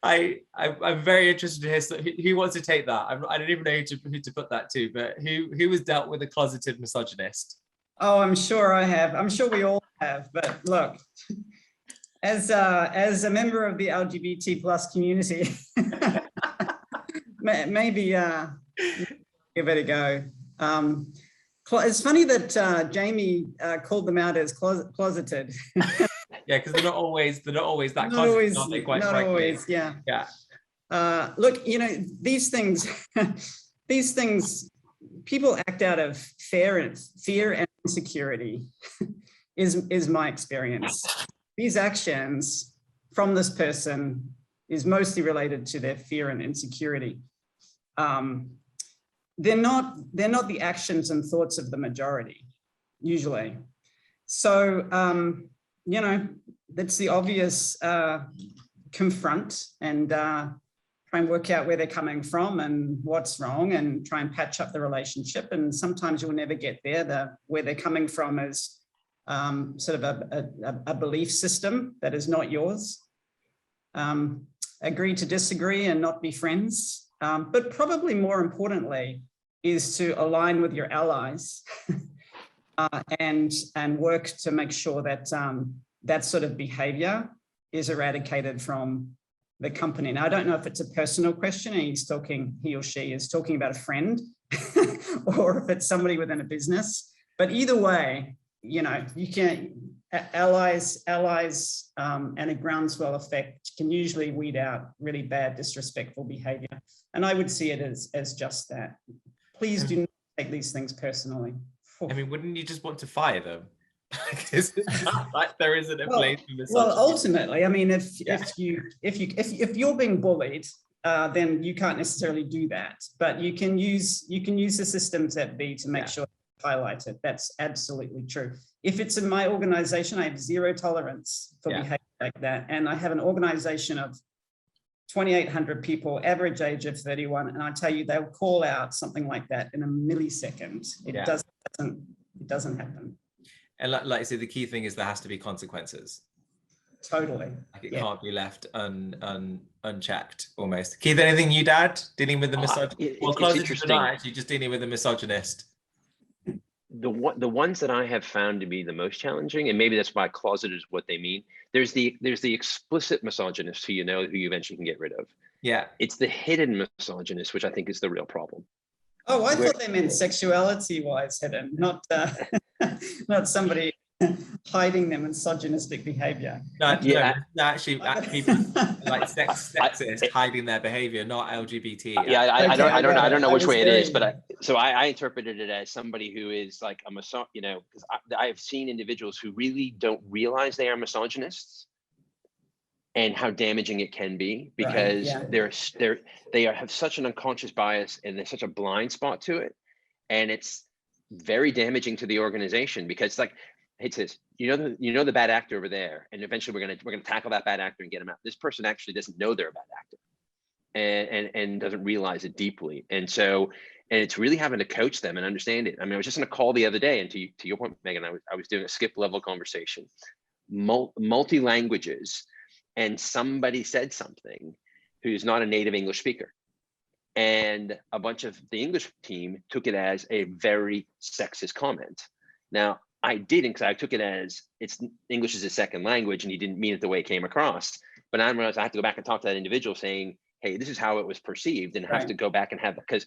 I'm very interested to hear who wants to take that. I don't even know who to put that to, but who has dealt with a closeted misogynist? Oh, I'm sure I have. I'm sure we all have. But look, as a member of the LGBT plus community, maybe give it a go. It's funny that Jamie called them out as closeted. Yeah, because they're not always that not closeted, always, aren't they, quite not frankly? always, yeah. Yeah. Look, these things, people act out of fear and insecurity, is my experience. These actions from this person is mostly related to their fear and insecurity. They're not the actions and thoughts of the majority, usually. So, that's the obvious confront and try and work out where they're coming from and what's wrong and try and patch up the relationship. And sometimes you'll never get there. Where they're coming from is sort of a belief system that is not yours. Agree to disagree and not be friends. But probably more importantly is to align with your allies and work to make sure that that sort of behavior is eradicated from the company. Now, I don't know if it's a personal question and he or she is talking about a friend or if it's somebody within a business, but either way, you can't, allies and a groundswell effect can usually weed out really bad, disrespectful behavior. And I would see it as just that. Please do not take these things personally. I mean, wouldn't you just want to fire them? Like there isn't a place for misogyny. Well, ultimately, I mean, if you're being bullied, then you can't necessarily do that. But you can use the systems at B to make sure you highlight it. That's absolutely true. If it's in my organization, I have zero tolerance for behavior like that, and I have an organization of 2,800 people, average age of 31, and I tell you, they'll call out something like that in a millisecond. It doesn't happen. And like I say, the key thing is there has to be consequences. Totally. Like it can't be left unchecked almost. Keith, anything you'd add dealing with the misogynist? Well, closeted or not, actually just dealing with the misogynist. The ones that I have found to be the most challenging, and maybe that's why closeted is what they mean. There's the explicit misogynist who you eventually can get rid of. Yeah. It's the hidden misogynist, which I think is the real problem. Oh, I thought they meant sexuality-wise hidden, not somebody hiding their misogynistic behavior. No, actually like sexist hiding their behavior, not LGBT. I don't know which way it is, but I interpreted it as somebody who is like a because I've seen individuals who really don't realize they are misogynists and how damaging it can be because they have such an unconscious bias and there's such a blind spot to it, and it's very damaging to the organization because like it says, the bad actor over there, and eventually we're gonna tackle that bad actor and get him out. This person actually doesn't know they're a bad actor, and doesn't realize it deeply, and it's really having to coach them and understand it. I mean, I was just on a call the other day, and to your point, Megan, I was doing a skip level conversation, multi languages. And somebody said something who's not a native English speaker. And a bunch of the English team took it as a very sexist comment. Now, I didn't, because I took it as English is a second language and he didn't mean it the way it came across. But I realized I have to go back and talk to that individual saying, hey, this is how it was perceived, and have to go back and have, because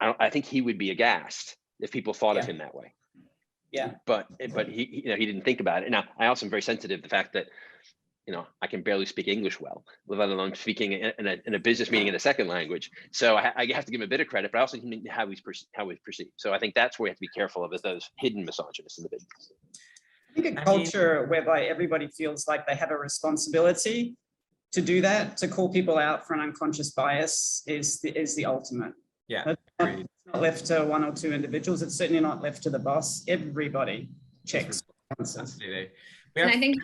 I think he would be aghast if people thought of him that way. Yeah. But he didn't think about it. Now, I also am very sensitive to the fact that I can barely speak English well, let alone speaking in a business meeting in a second language. So I have to give him a bit of credit, but I also need how he's perceived. So I think that's where we have to be careful of, is those hidden misogynists in the business. I think a culture whereby everybody feels like they have a responsibility to do that, to call people out for an unconscious bias, is the ultimate. Yeah. not left to one or two individuals. It's certainly not left to the boss. Everybody checks answers. Absolutely. And I think,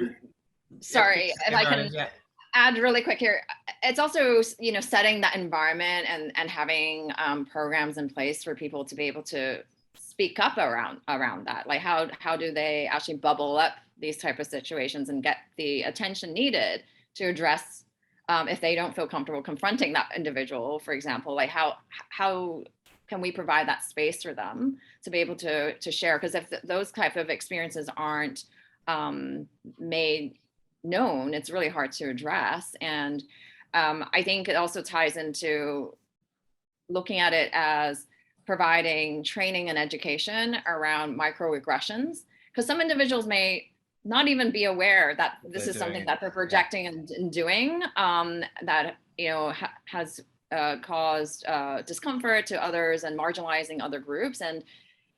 sorry, if I can add really quick here, it's also, you know, setting that environment and having programs in place for people to be able to speak up around that. Like how do they actually bubble up these type of situations and get the attention needed to address if they don't feel comfortable confronting that individual, for example, like how can we provide that space for them to be able to share? Because if those type of experiences aren't made known, it's really hard to address. And I think it also ties into looking at it as providing training and education around microaggressions, because some individuals may not even be aware that this is something that they're projecting and doing that, you know, has caused discomfort to others and marginalizing other groups. And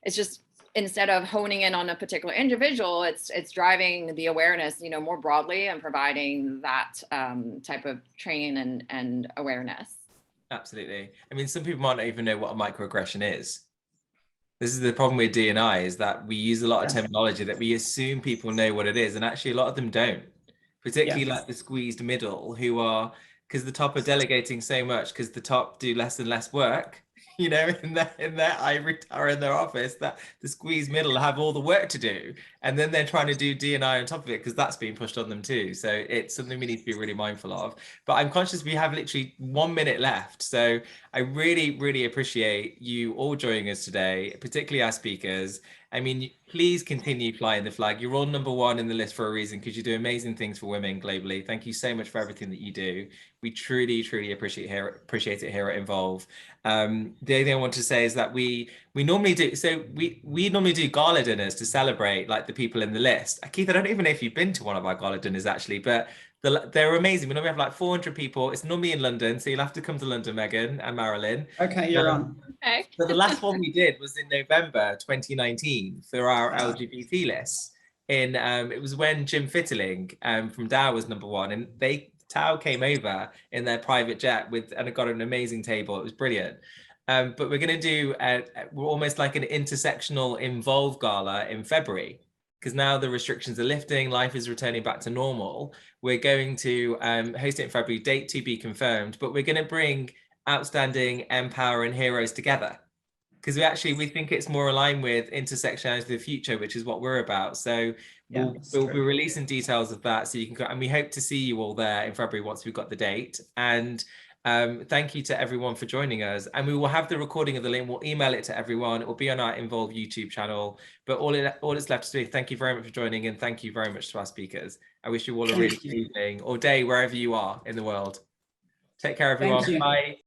it's just, instead of honing in on a particular individual, it's driving the awareness, you know, more broadly and providing that type of training and awareness. Absolutely. I mean, some people might not even know what a microaggression is. This is the problem with D&I, is that we use a lot of terminology that we assume people know what it is, and actually a lot of them don't, particularly like the squeezed middle, who are, because the top are delegating so much because the top do less and less work, you know, in their ivory tower in their office, that the squeezed middle have all the work to do, and then they're trying to do D&I on top of it because that's being pushed on them too. So it's something we need to be really mindful of. But I'm conscious we have literally 1 minute left, so I really appreciate you all joining us today, particularly our speakers. I mean, please continue flying the flag. You're all #1 in the list for a reason, because you do amazing things for women globally. Thank you so much for everything that you do. We truly appreciate it here at Involve. The other thing I want to say is that we normally do, so we normally do gala dinners to celebrate like the people in the list. Keith, I don't even know if you've been to one of our gala dinners actually, but they're amazing. We normally have like 400 people. It's normally in London, so you'll have to come to London, Megan and Marilyn. Okay, you're on. Okay. But the last one we did was in November 2019 for our LGBT list. It was when Jim Fitterling from Dow was #1, and Tao came over in their private jet and got an amazing table. It was brilliant. But we're going to do we're almost like an intersectional Involve gala in February, because now the restrictions are lifting, life is returning back to normal. We're going to host it in February, date to be confirmed, but we're going to bring outstanding, empower and heroes together, because we think it's more aligned with intersectionality of the future, which is what we're about. So we'll be releasing details of that, so you can go, and we hope to see you all there in February once we've got the date. And thank you to everyone for joining us, and we will have the recording of the link. We'll email it to everyone. It will be on our Involve YouTube channel. But all it's left to do, thank you very much for joining, and thank you very much to our speakers. I wish you all a really good evening or day wherever you are in the world. Take care, everyone. Bye.